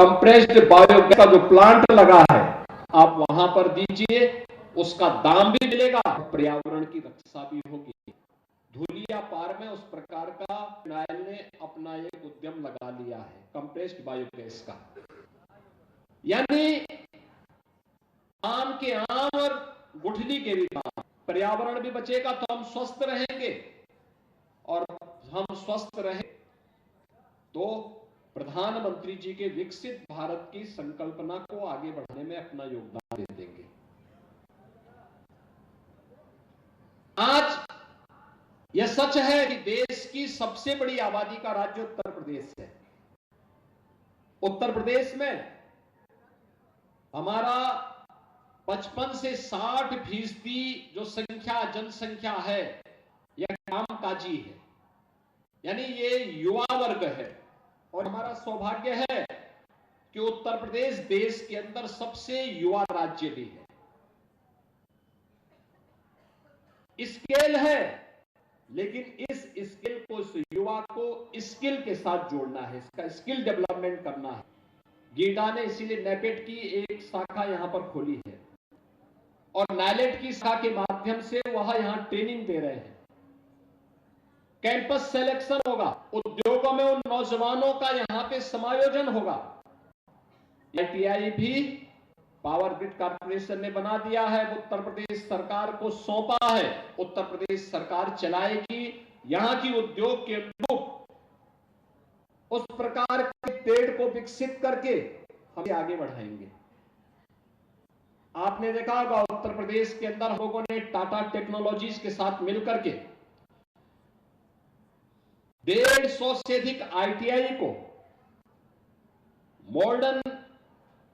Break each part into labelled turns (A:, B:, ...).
A: Compressed biogas का जो plant लगा है आप वहां पर दीजिए, उसका दाम भी मिलेगा, पर्यावरण की रक्षा भी होगी। धुलिया पार में उस प्रकार का फिनाइल ने अपना एक उद्यम लगा लिया है कंप्रेस्ड बायोगैस का। यानी आम के आम और गुठली के भी काम, पर्यावरण भी बचेगा तो हम स्वस्थ रहेंगे, और हम स्वस्थ रहे तो प्रधानमंत्री जी के विकसित भारत की संकल्पना को आगे बढ़ाने में अपना योगदान दे देंगे। आज यह सच है कि देश की सबसे बड़ी आबादी का राज्य उत्तर प्रदेश है। उत्तर प्रदेश में हमारा 55 से 60% जो जनसंख्या है यह कामकाजी है, यानी ये युवा वर्ग है। और हमारा सौभाग्य है कि उत्तर प्रदेश देश के अंदर सबसे युवा राज्य भी है। स्केल है, लेकिन इस स्किल को, इस युवा को स्किल के साथ जोड़ना है, इसका स्किल डेवलपमेंट करना है। गीडा ने इसीलिए नेपेड की एक शाखा यहां पर खोली है और नाइलेट की शाखा के माध्यम से वह यहां ट्रेनिंग दे रहे हैं। कैंपस सिलेक्शन होगा, उद्योगों में उन नौजवानों का यहां पे समायोजन होगा। आईटीआई भी पावर ग्रिड कॉर्पोरेशन ने बना दिया है, उत्तर प्रदेश सरकार को सौंपा है, उत्तर प्रदेश सरकार चलाएगी। यहां की उद्योग के लोग उस प्रकार के पेड़ को विकसित करके हम आगे बढ़ाएंगे। आपने देखा होगा उत्तर प्रदेश के अंदर लोगों ने टाटा टेक्नोलॉजीज के साथ मिलकर के 150 से अधिक आईटीआई को मॉडर्न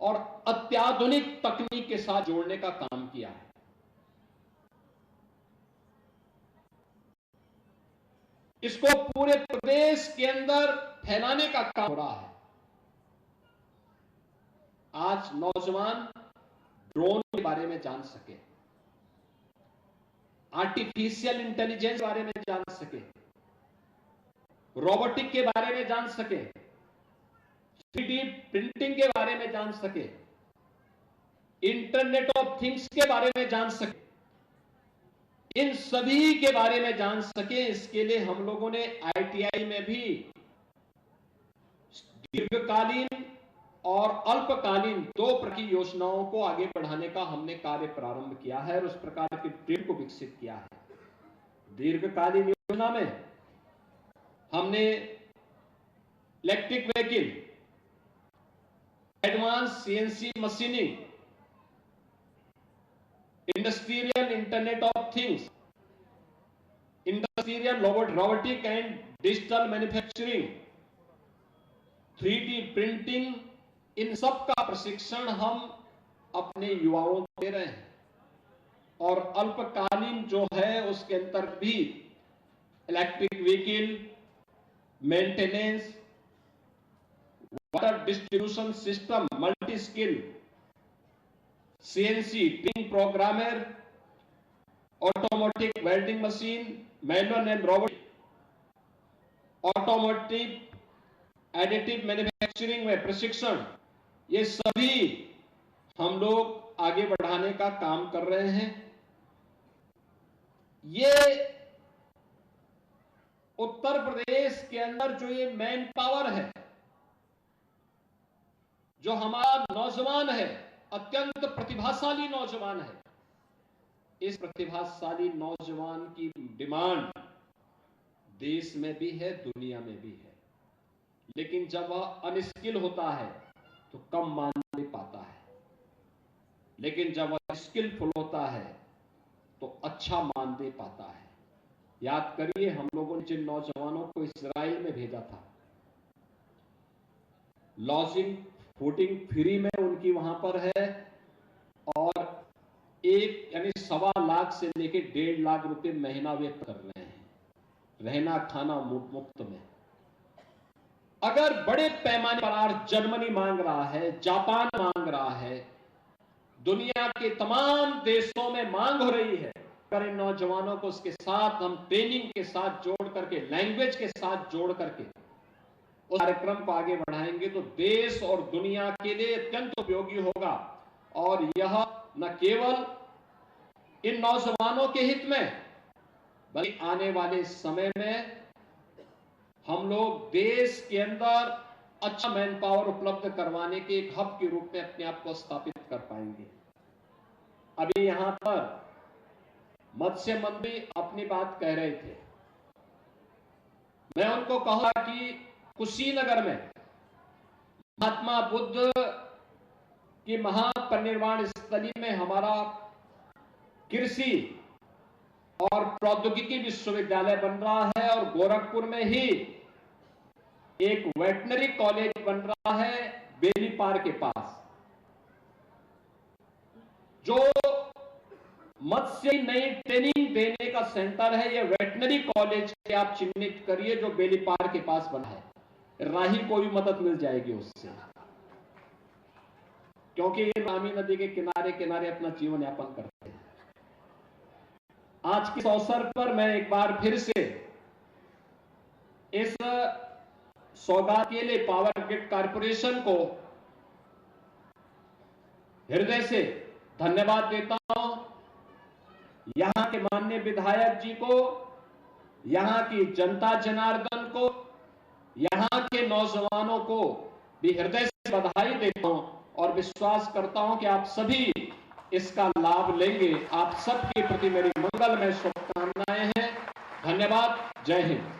A: और अत्याधुनिक तकनीक के साथ जोड़ने का काम किया है। इसको पूरे प्रदेश के अंदर फैलाने का काम हो रहा है। आज नौजवान ड्रोन के बारे में जान सके, आर्टिफिशियल इंटेलिजेंस के बारे में जान सके, रोबोटिक के बारे में जान सके, 3D प्रिंटिंग के बारे में जान सके, इंटरनेट ऑफ थिंग्स के बारे में जान सके, इन सभी के बारे में जान सके। इसके लिए हम लोगों ने आईटीआई में भी दीर्घकालीन और अल्पकालीन 2 प्रकार की योजनाओं को आगे बढ़ाने का हमने कार्य प्रारंभ किया है और उस प्रकार के ट्रेड को विकसित किया है। दीर्घकालीन योजना में हमने electric vehicle, advance CNC machining, industrial internet of things, industrial robotic and digital manufacturing, 3D printing, इन सब का प्रशिक्षण हम अपने युवाओं को दे रहे हैं। और अल्पकालीन जो है उसके अंतर भी electric vehicle, maintenance, water distribution system, multi skill, CNC training programmer, automotive welding machine, manual and robot, automotive additive manufacturing में प्रशिक्षण, ये सभी हम लोग आगे बढ़ाने का काम कर रहे हैं। ये उत्तर प्रदेश के अंदर जो ये मैन पावर है, जो हमारा नौजवान है, अत्यंत प्रतिभाशाली नौजवान है, इस प्रतिभाशाली नौजवान की डिमांड देश में भी है, दुनिया में भी है। लेकिन जब वह अनस्किल होता है तो कम मान ले पाता है, लेकिन जब वह स्किलफुल होता है तो अच्छा मान दे पाता है। याद करिए हम लोगों ने जिन नौजवानों को इजराइल में भेजा था, लॉजिंग फूडिंग फ्री में उनकी वहां पर है, और 1 यानी 1.25 लाख से लेकर 1.5 लाख रुपए महीना वे कर रहे हैं, रहना खाना मुफ्त में। अगर बड़े पैमाने पर आज जर्मनी मांग रहा है, जापान मांग रहा है, दुनिया के तमाम देशों में मांग हो रही है, अगर इन नौजवानों को उसके साथ हम ट्रेनिंग के साथ जोड़ करके, लैंग्वेज के साथ जोड़ करके उस कार्यक्रम को आगे बढ़ाएंगे तो देश और दुनिया के लिए अत्यंत उपयोगी होगा। और यह न केवल इन नौजवानों के हित में, बल्कि आने वाले समय में हम लोग देश के अंदर अच्छा मैन पावर उपलब्ध करवाने के एक हब के रूप में अपने आप को स्थापित कर पाएंगे। अभी यहां पर मत्स्य मंत्री अपनी बात कह रहे थे, मैं उनको कहा कि कुशीनगर में महात्मा बुद्ध की महापरिनिर्वाण स्थली में हमारा कृषि और प्रौद्योगिकी विश्वविद्यालय बन रहा है और गोरखपुर में ही एक वेटनरी कॉलेज बन रहा है बेलीपार के पास, जो मत्स्य नई ट्रेनिंग देने का सेंटर है। ये वेटनरी कॉलेज के आप चिन्हित करिए जो बेलीपार के पास बना है। राही को भी मदद मिल जाएगी उससे, क्योंकि ये रावी नदी के किनारे किनारे अपना जीवन यापन करते हैं। आज के अवसर पर मैं एक बार फिर से इस सौगात के लिए पावर ग्रिड कॉर्पोरेशन को हृदय से धन्यवाद देता हूं। यहां के माननीय विधायक जी को, यहां की जनता जनार्दन को, यहां के नौजवानों को भी हृदय से बधाई देता हूं और विश्वास करता हूं कि आप सभी इसका लाभ लेंगे। आप सबके प्रति मेरी मंगलमय शुभकामनाएं हैं। धन्यवाद। जय हिंद।